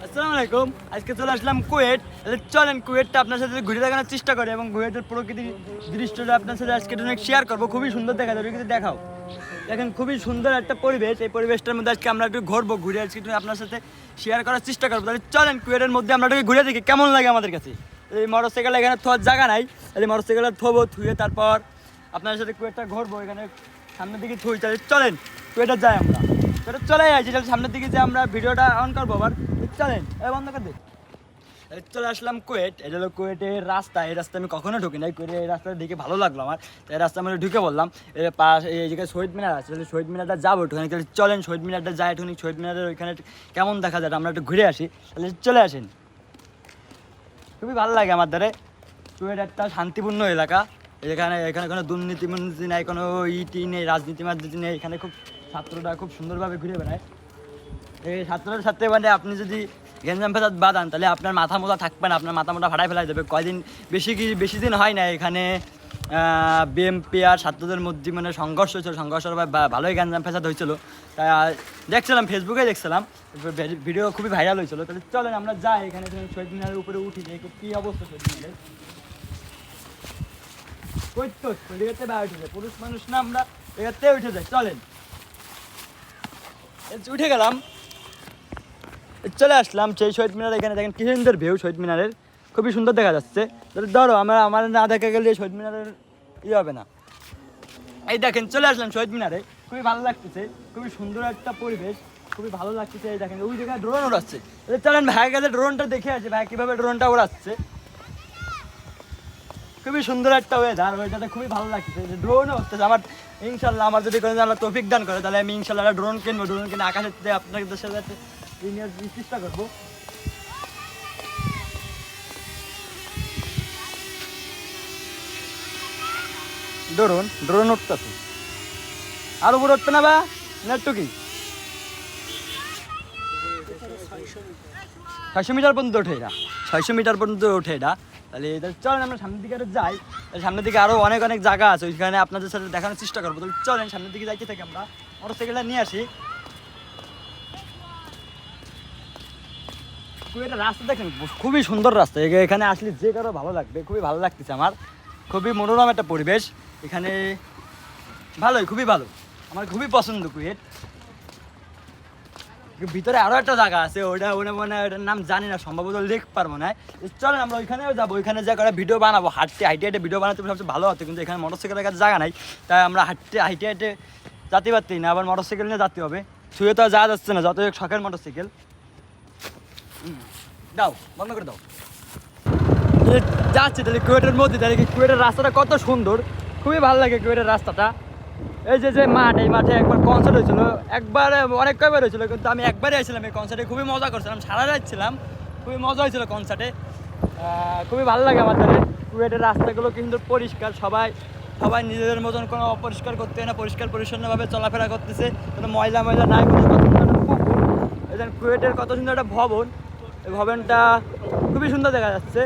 আসসালামু আলাইকুম। আজকে চলে আসলাম কুয়েট। চলেন কুয়েটটা আপনার সাথে ঘুরে দেখানোর চেষ্টা করি এবং কুয়েটের প্রকৃতির দৃশ্যটা আপনার সাথে আজকে অনেক শেয়ার করবো। খুবই সুন্দর দেখা যাবে, কিন্তু দেখাও দেখেন খুবই সুন্দর একটা পরিবেশ। এই পরিবেশটার মধ্যে আজকে আমরা একটু ঘুরবো, ঘুরে আজকে একটু আপনার সাথে শেয়ার করার চেষ্টা করবো। তাহলে চলেন কুয়েটের মধ্যে আমরা একটু ঘুরে দেখি কেমন লাগে আমাদের কাছে। এই মোটরসাইকেল এখানে থোয়ার জায়গা নাই, তাহলে মোটরসাইকেলটা থবো, থুয়ে তারপর আপনার সাথে কুয়েটটা ঘুরবো। এখানে সামনের দিকে থুই, তাহলে চলেন কুয়েটে যাই আমরা। সেটা চলে আসছি, তাহলে সামনের দিকে যে আমরা ভিডিওটা অন করবো আবার। চলেন বন্ধ করে দিই। চলে আসলাম কুয়েট। এটা হলো কুয়েটের রাস্তা। এই রাস্তা আমি কখনো ঢুকি নাই। কুয়েটের এই রাস্তাটা দেখে ভালো লাগলো আমার, তাই এই রাস্তা আমরা ঢুকে বললাম। এর পাশ এই জায়গায় শহীদ মিনার আছে, তাহলে শহীদ মিনারটা যাবো একটুখানি। তাহলে চলেন শহীদ মিনারটা যাই একটুখানি। শহীদ মিনারের ওইখানে কেমন দেখা যায় আমরা একটু ঘুরে আসি, তাহলে চলে আসেন। খুবই ভালো লাগে আমার দ্বারে। কুয়েট একটা শান্তিপূর্ণ এলাকা। এখানে এখানে কোনো দুর্নীতি মুর্নীতি নেই, কোনো ইটি নেই, রাজনীতি মাজনীতি নেই। এখানে খুব ছাত্ররা খুব সুন্দরভাবে ঘুরে বেড়ায়। এই ছাত্রদের সাথে মানে আপনি যদি গেঞ্জাম ফেসাদ বাঁধান, তাহলে আপনার মাথা মোটা থাকবে না, আপনার মাথা মোটা ফাটাই ফেলা যাবে। কয়দিন বেশি দিন হয় না এখানে বিএমপি আর ছাত্রদের মধ্যে মানে সংঘর্ষ হয়েছিল। সংঘর্ষের ভালোই গেঞ্জাম ফেসাদ হয়েছিল। তা দেখছিলাম, ফেসবুকে দেখছিলাম, ভিডিও খুবই ভাইরাল হয়েছিল। তাহলে চলেন আমরা যাই এখানে। শহীদ মিনারের উপরে উঠি, যে কী অবস্থা শহীদ মিনারের। কই তো এদিকে বাইরে উঠে যায়, পুরুষ মানুষ না আমরা, এখানে উঠে যাই। চলেন উঠে গেলাম, চলে আসলাম সেই শহীদ মিনার। এখানে দেখেন কি সুন্দর ভিউ শহীদ মিনারের, খুবই সুন্দর দেখা যাচ্ছে। ধরো আমার না দেখা গেলে শহীদ মিনারের হবে না। এই দেখেন চলে আসলাম শহীদ মিনারে, খুবই ভালো লাগতেছে, খুবই সুন্দর একটা পরিবেশ, খুবই ভালো লাগতেছে। এই দেখেন ওই জায়গায় ড্রোন ওড়াচ্ছে। চলেন ভাইয়ের কাছে ড্রোনটা দেখে আছে, ভাই কীভাবে ড্রোনটা ওড়াচ্ছে। খুবই সুন্দর একটা ওয়েদার, ওয়েদারটা খুবই ভালো লাগতেছে। ড্রোনও হচ্ছে আমার, ইনশাল্লাহ আমার যদি কোনো আল্লাহ তৌফিক দান করে, তাহলে আমি ইনশাল্লাহ ড্রোন কিনবো। ড্রোন কিনে আকাশের আপনাদের সাথে নেওয়ার চেষ্টা করবো। ড্রোন উঠতেছে, আর উপরে উঠবে না বা একটু কি 600 মিটার পর্যন্ত ওঠে এটা, 600 মিটার পর্যন্ত ওঠে এটা। তাহলে চলেন আমরা সামনের দিকে আরো যাই। সামনের দিকে আরো অনেক অনেক জায়গা আছে, ওইখানে আপনাদের সাথে দেখানোর চেষ্টা করবো। তাহলে চলেন সামনের দিকে যাইতে থাকি আমরা। মোটরসাইকেলটা নিয়ে আসি। এটা রাস্তা দেখেন খুবই সুন্দর রাস্তা। এখানে আসলে যে কারো ভালো লাগবে, খুবই ভালো লাগতেছে আমার। খুবই মনোরম একটা পরিবেশ এখানে, ভালোই, খুবই ভালো, আমার খুবই পছন্দ কুয়েট। ভিতরে আরও একটা জায়গা আছে, ওটা মানে ওটার নাম জানি না, সম্ভবত লিখ পারবো না। চলেন আমরা ওইখানেও যাবো, ওইখানে যা করে ভিডিও বানাবো। হাঁটতে হাইটে ভিডিও বানাতে সবচেয়ে ভালো হতো, কিন্তু এখানে মোটরসাইকেলের কাছে জায়গা নাই, তাই আমরা হাইটে যেতে পারতেই না। আবার মোটরসাইকেল নিয়ে যেতে হবে, ছুঁয়ে তো যাওয়া যাচ্ছে না, যত শখের মোটরসাইকেল। দাও বন্ধ করে দাও। যাচ্ছে তাহলে কুয়েটের মধ্যে, তাহলে কুয়েটের রাস্তাটা কত সুন্দর, খুবই ভালো লাগে কুয়েটের রাস্তাটা। এই যে মাঠ, এই মাঠে একবার কনসার্ট হয়েছিল, একবার অনেক কয়বার হয়েছিল, কিন্তু আমি একবারই আসছিলাম এই কনসার্টে। খুবই মজা করছিলাম, সারা রাত ছিলাম, খুবই মজা হয়েছিল কনসার্টে। খুবই ভালো লাগে আমার তাহলে। কুয়েটের রাস্তাগুলো কিন্তু পরিষ্কার, সবাই নিজেদের মতন কোনো অপরিষ্কার করতে হয় না, পরিষ্কার পরিচ্ছন্নভাবে চলাফেরা করতেছে, কোনো ময়লা নাই, কোনো পুকুর। এখানে কুয়েটের কত সুন্দর একটা ভবন, এই ভবনটা খুবই সুন্দর দেখা যাচ্ছে।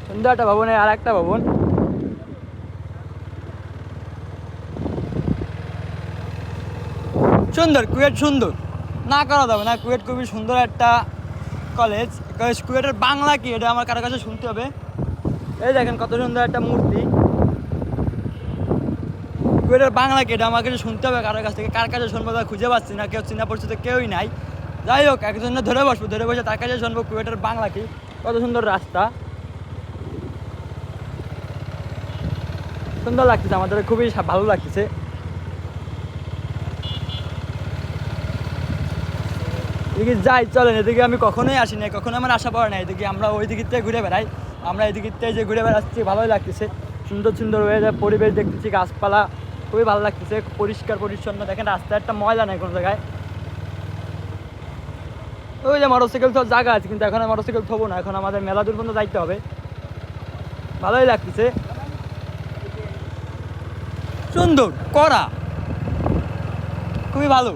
সুন্দর একটা ভবনে আর একটা ভবন, সুন্দর। কুয়েট সুন্দর না করা যাবে না, কুয়েট খুবই সুন্দর একটা কলেজ। কুয়েটের বাংলা কি এটা আমার কারো কাছে শুনতে হবে। এই দেখেন কত সুন্দর একটা মূর্তি। কুয়েটের বাংলা কি এটা আমার কাছে শুনতে হবে কারোর কাছ থেকে। কার কাছে শুনবো তা খুঁজে পাচ্ছি না, কেউ চিনা পরিচিত কেউই নাই। যাই হোক, একজন ধরে বসে তার কাছে শুনবো কুয়েটের বাংলা কি। কত সুন্দর রাস্তা, সুন্দর লাগতেছে আমাদের, খুবই ভালো লাগতেছে। এদিকে যাই, চলেন। এদিকে আমি কখনোই আসি নাই, কখনো আমার আশা পড়ে না। এদিকে আমরা ওই দিকের থেকে ঘুরে বেড়াই, আমরা এই দিকের থেকে যে ঘুরে বেড়াচ্ছি, ভালোই লাগতেছে। সুন্দর সুন্দর ওয়েদার, পরিবেশ দেখতেছি, গাছপালা, খুবই ভালো লাগতেছে, পরিষ্কার পরিচ্ছন্ন। দেখেন রাস্তায় একটা ময়লা নেই কোনো জায়গায়। ওই যে মোটরসাইকেল তো জায়গা আছে, কিন্তু এখন মোটরসাইকেল থবো না, এখন আমাদের মেলা দূর পর্যন্ত যাইতে হবে। ভালোই লাগতেছে, সুন্দর করা, খুবই ভালো।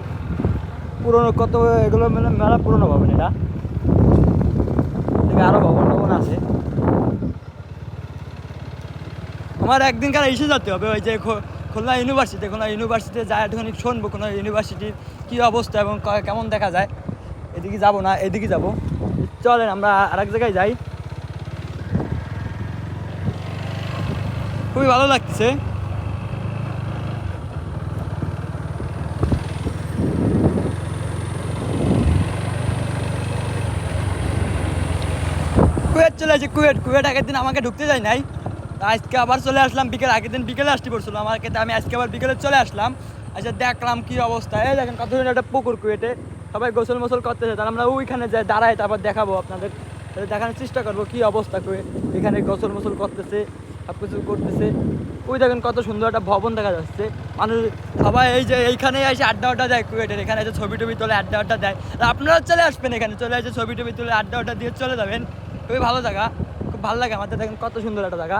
পুরোনো কত এগুলো মানে মেলা পুরোনো ভবন, এটা আরো ভবন আছে। আমার একদিনকার এসে যেতে হবে ওই যে খুলনা ইউনিভার্সিটিতে যায় একটুখানি শুনবো কোনো ইউনিভার্সিটির কী অবস্থা এবং কেমন দেখা যায়। এদিকে যাবো না, এদিকে যাবো। চলেন আমরা আরেক জায়গায় যাই। খুবই ভালো লাগছে। কুয়েট চলে আসি, কুয়েট আগের দিন আমাকে ঢুকতে যায় নাই, আজকে আবার চলে আসলাম বিকেল, আগের দিন বিকেলে আসতে পড়ছিল আমাকে, আমি আজকে আবার বিকেলে চলে আসলাম। আচ্ছা দেখলাম কি অবস্থা, এই দেখেন কত একটা পুকুর কুয়েটে, সবাই গোসল মোসল করতেছে, তাহলে আমরা ওইখানে যাই দাঁড়াই, তারপর দেখাবো আপনাদের, দেখানোর চেষ্টা করবো কি অবস্থা কুয়েট, এখানে গোসল মোসল করতেছে, সব কিছু করতেছে। ওই দেখেন কত সুন্দর একটা ভবন দেখা যাচ্ছে, মানুষ সবাই এই যে এইখানে এসে আড্ডা দেয় কুয়েটের, এখানে এসে ছবি টবি তোলে, আড্ডা দেয়। আপনারা চলে আসবেন এখানে, চলে এসে ছবি টবি তুলে আড্ডা দিয়ে চলে যাবেন। খুবই ভালো জায়গা, খুব ভালো লাগে আমাদের, দেখেন কত সুন্দর একটা জায়গা।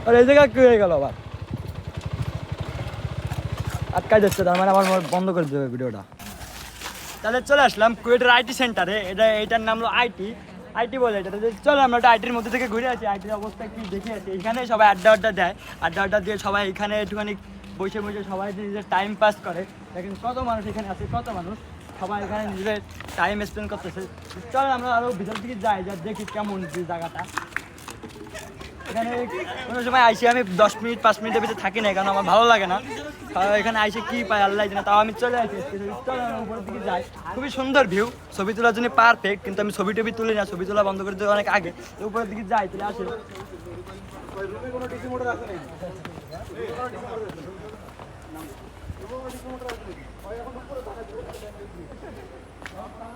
আর এই জায়গা কি হয়ে গেল আবার, আটকাই যাচ্ছে, তার মানে আমার বন্ধ করে দেবে ভিডিওটা। তাহলে চলে আসলাম কুয়েটের আইটি সেন্টারে, এইটার নাম হলো আইটি বলে এটা। চলো আমরা একটা আইটির মধ্যে থেকে ঘুরে আসি, আইটির অবস্থা কি দেখে আসি। এখানে সবাই আড্ডা দেয়, আড্ডা দিয়ে সবাই এখানে একটুখানি বসে সবাই নিজের টাইম পাস করে। দেখেন কত মানুষ এখানে আছে, কত মানুষ সবাই এখানে নিজের টাইম স্পেন্ড করতেছে। চলো আমরা আরও ভিতর দিকে যাই, যা দেখি কেমন জায়গাটা। এখানে কোনো সময় আইসি আমি 10 মিনিট 5 মিনিটের ভিতরে থাকি না, কারণ আমার ভালো লাগে না। এখানে আইসে কি পাই আল্লাহ জানে, তাও আমি চলে আসি। চলো উপরের দিকে যাই, খুবই সুন্দর ভিউ, ছবি তোলার জন্য পারফেক্ট, কিন্তু আমি ছবি টবি তুলি না, ছবি তোলা বন্ধ করে দিই অনেক আগে। উপরের দিকে যাই, তাহলে আসে।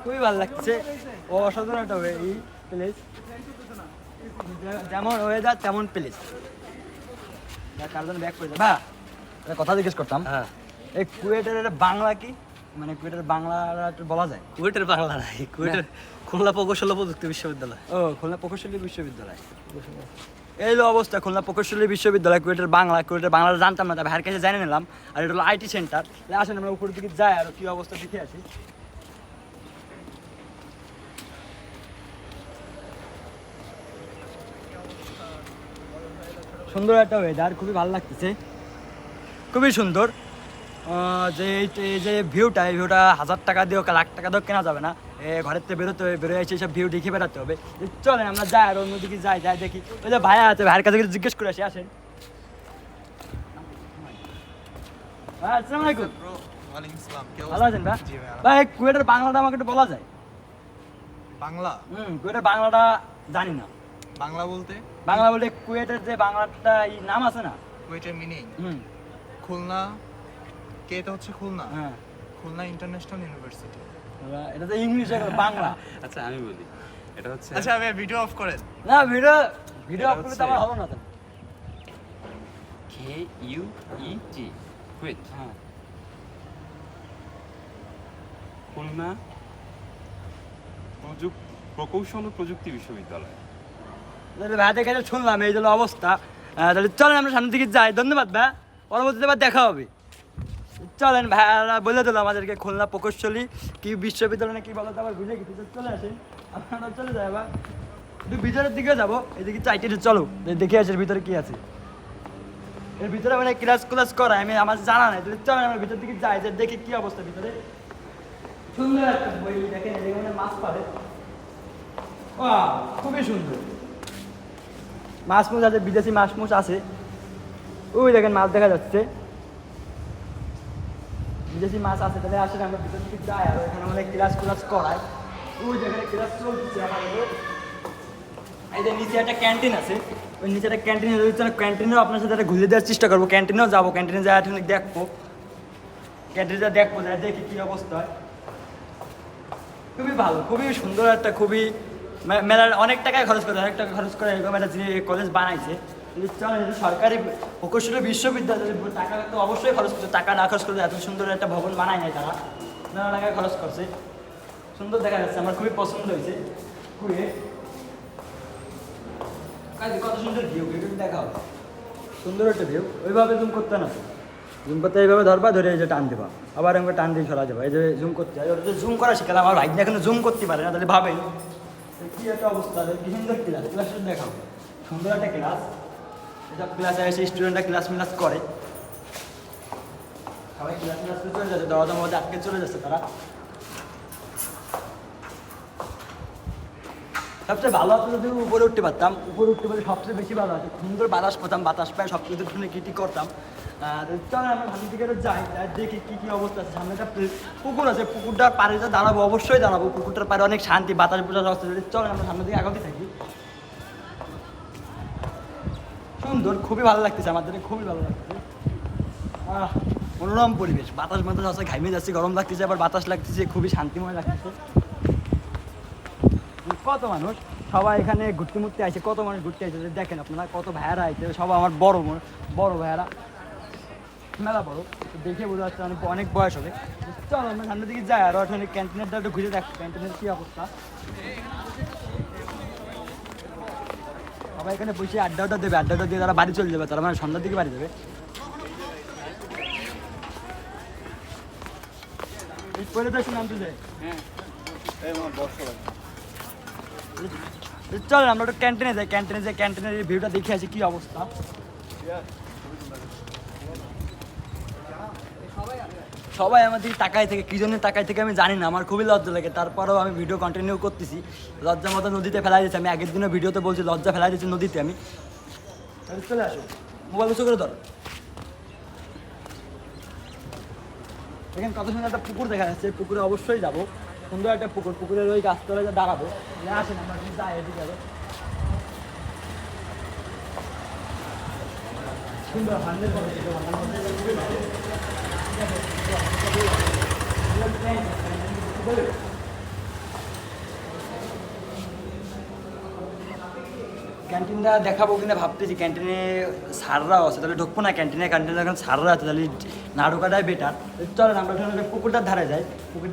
খুবই ভালো লাগছে, অসাধারণ একটা এই প্লেস, যেমন ওয়েদার তেমন প্লেস। কারজন ব্যাক করে বা কথা জিজ্ঞেস করতাম, হ্যাঁ এই কুয়েটের বাংলা কি, মানে কুয়েটের বাংলাটা একটু বলা যায়? কুয়েটের বাংলা নাই, কুয়েটের খুলনা প্রকৌশল প্রযুক্তি বিশ্ববিদ্যালয়। ও খুলনা প্রকৌশলী বিশ্ববিদ্যালয়, এই হলো অবস্থা। খুলনা প্রকৌশলী বিশ্ববিদ্যালয় কুয়েটের বাংলাটা জানতাম না, তবে ভাইয়ের কাছে জানিয়ে নিলাম। আর এটা হলো আইটি সেন্টার। আসেন আমরা উপরের দিকে যাই আর কি অবস্থা দেখে আসি। সুন্দর একটা ওয়েদার, খুবই ভালো লাগতেছে, খুবই সুন্দর। যে ভিউটা, এই ভিউটা 1000 টাকা দিয়েও লাখ টাকা দিয়েও কেনা যাবে না। ঘরের থেকে বেরোতে হবে, বেরোয় এসে সব ভিউ দেখে বেড়াতে হবে। চলেন আমরা যাই আর অন্যদিকে যাই দেখি। ওই যে ভাইয়া আছে, ভাইয়ের কাছে জিজ্ঞেস করে আসি, আসেন। আসসালামু আলাইকুম। ভালো আছেন ভাই? ভাই কুয়েটের বাংলাটা আমাকে একটু বলা যায়? বাংলা? কুয়েটের বাংলাটা জানি না। বাংলা বলতে কুয়েটের যে বাংলাটা এই নাম আছে না, কুয়েটের মিনিং খুলনা, কে এটা হচ্ছে খুলনা, হ্যাঁ খুলনা ইন্টারন্যাশনাল ইউনিভার্সিটি। এটা তো ইংলিশে বাংলা। আচ্ছা আমি বলি, এটা হচ্ছে, আচ্ছা আমি ভিডিও অফ করেন না, ভিডিও অফ করলে তো আমার হলো না। KUET কুয়েট, হ্যাঁ খুলনা প্রকৌশল ও প্রযুক্তি বিশ্ববিদ্যালয়। ভাইদের কাছে শুনলাম এই হলো অবস্থা। তাহলে চলেন আমরা সামনের দিকে যাই। ধন্যবাদ ভাই, পরবর্তীতে আবার দেখা হবে। চলেন ভাইয়ারা বলে দিল আমাদেরকে খুলনা প্রকৌশলী কি বিশ্ববিদ্যালয় না কি বলো, তো আবার বুঝে গেছি। চলে আসেন, আপনারা চলে যাই আবার একটু ভিতরের দিকে যাবো। এদিকে চাইতে চলো দেখে আসি ভিতরে কি আছে। এর ভিতরে মানে ক্লাস করা আমি আমার জানা নাই। চলেন আমরা ভিতর দিকে যাই, যে দেখি কি অবস্থা ভিতরে। সুন্দর একটা বই, দেখেন এখানে মাছ পাবে, খুবই সুন্দর মাছ মুছ আছে, বিদেশি মাছ মুছ আছে। ওই দেখেন মাছ দেখা যাচ্ছে, বিদেশি মাছ আছে। তাহলে আসলে আমরা ভিতর দিকে যাই আর এখানে অনেক ক্লাস করায়। ওই যেখানে ক্লাস চলছে আমাদের, এই যে নিচে একটা ক্যান্টিন আছে, ওই নিচে একটা ক্যান্টিনে ক্যান্টিনেও আপনার সাথে একটা ঘুরে দেওয়ার চেষ্টা করবো। ক্যান্টিনেও যাবো, ক্যান্টিনে যাই দেখবো, ক্যান্টিনে যা দেখবো, দেখি কী অবস্থা হয়। খুবই ভালো, খুবই সুন্দর একটা, খুবই মেলার অনেক টাকায় খরচ করে, অনেক টাকা খরচ করে এরকম একটা যে কলেজ বানাইছে। সরকারি প্রকৌশলী বিশ্ববিদ্যালয়, টাকা তো অবশ্যই খরচ করছে, টাকা না খরচ করলে এত সুন্দর একটা ভবন বানায় নাই তারা, মেলা টাকায় খরচ করছে। সুন্দর দেখা যাচ্ছে, আমার খুবই পছন্দ হয়েছে। কত সুন্দর ভিউ, ভিউটা দেখাও, সুন্দর একটা ভিউ। ওইভাবে জুম করতে না, জুম করতে এইভাবে ধরবা, ধরে এই যে টান দেবা, আবার আমাকে টান দিয়ে সরা যাবে। এই যে জুম করতে হয়, ওটা জুম করা শিখালে আমার ভাই এখনো জুম করতে পারে না, তাহলে ভাবেন কি একটা অবস্থা। কি সুন্দর ক্লাস দেখাও, সুন্দর একটা ক্লাস। এসব ক্লাসে এসে স্টুডেন্টরা ক্লাস করে, সবাই ক্লাস চলে যাচ্ছে, দরজার মধ্যে আটকে চলে যাচ্ছে তারা। সবচেয়ে ভালো হতো যদি উপরে উঠতে পারতাম, উপরে উঠতে পারলে সবচেয়ে বেশি ভালো হতো, সুন্দর বাতাস পেতাম, বাতাস পায় সব কিছু শুনে কী করতাম। চলে আমরা সামনের দিকে যাই, দেখি কী কী অবস্থা আছে। সামনে একটা পুকুর আছে, পুকুরটার পাড়ে যে দাঁড়াবো, অবশ্যই দাঁড়াবো। পুকুরটার পাড়ে অনেক শান্তি, বাতাস বোঝার অবস্থা। চলে আমরা সামনের দিকে আগাতে থাকি। সুন্দর, খুবই ভালো লাগতেছে আমাদের, খুবই ভালো লাগতেছে। মনোরম পরিবেশ, বাতাস বাতাস আছে, ঘামিয়ে যাচ্ছে, গরম লাগতেছে, আবার বাতাস লাগতেছে, খুবই শান্তিময় লাগতেছে। কত মানুষ সবাই এখানে ঘুরতে মুরতে আসে, কত মানুষ ঘুরতে আসে দেখেন আপনারা, কত ভাইয়ারা আইছে, সবাই আমার বড় ভাইয়ারা, মেলা বড়, দেখে বোঝা যাচ্ছে অনেক বয়স হবে। চলো আমরা সামনের দিকে যাই, আর ওখানে ক্যান্টিনেরটা একটু ঘুরে দেখ, ক্যান্টিনের কী অবস্থা। সবাই এখানে বসে আড্ডাটা দেবে, আড্ডাটা দিয়ে তারা বাড়ি চলে যাবে, তারা মানে সন্ধ্যার দিকে বাড়ি যাবে। পরে তো নামতে যায়। চল আমরা একটু ক্যান্টিনে যাই, ক্যান্টিনের ভিউটা দেখে আসি কি অবস্থা। সবাই আমার দিকে তাকায় থেকে, কি জন্য তাকায় থেকে আমি জানি না, আমার খুবই লজ্জা লাগে। তারপরেও আমি ভিডিও কন্টিনিউ করতেছি। লজ্জার মতো নদীতে ফেলাই দিয়েছি, আমি আগের দিনও ভিডিওতে বলছি লজ্জা ফেলাই দিয়েছি নদীতে আমি। চলে আসো, মোবাইল উঁচু করে ধরো। এখানে কত সুন্দর একটা পুকুর দেখা যাচ্ছে, পুকুরে অবশ্যই যাবো। সুন্দর একটা পুকুর, পুকুরের ওই গাছতলায় দাঁড়াবো। আসেন আমরা যাই এদিকে আরো। সুন্দর হান্ড্রেড ক্যান্টিনটা দেখাবো কিনা ভাবতেছি, ক্যান্টিনে সাররাও আছে, তাহলে ঢুকবো না ক্যান্টিনে, ক্যান্টিনে এখন সাররা আছে, তাহলে না ঢোকাটাই বেটার। চলেন আমরা পুকুরটার ধারে যাই, পুকুরটা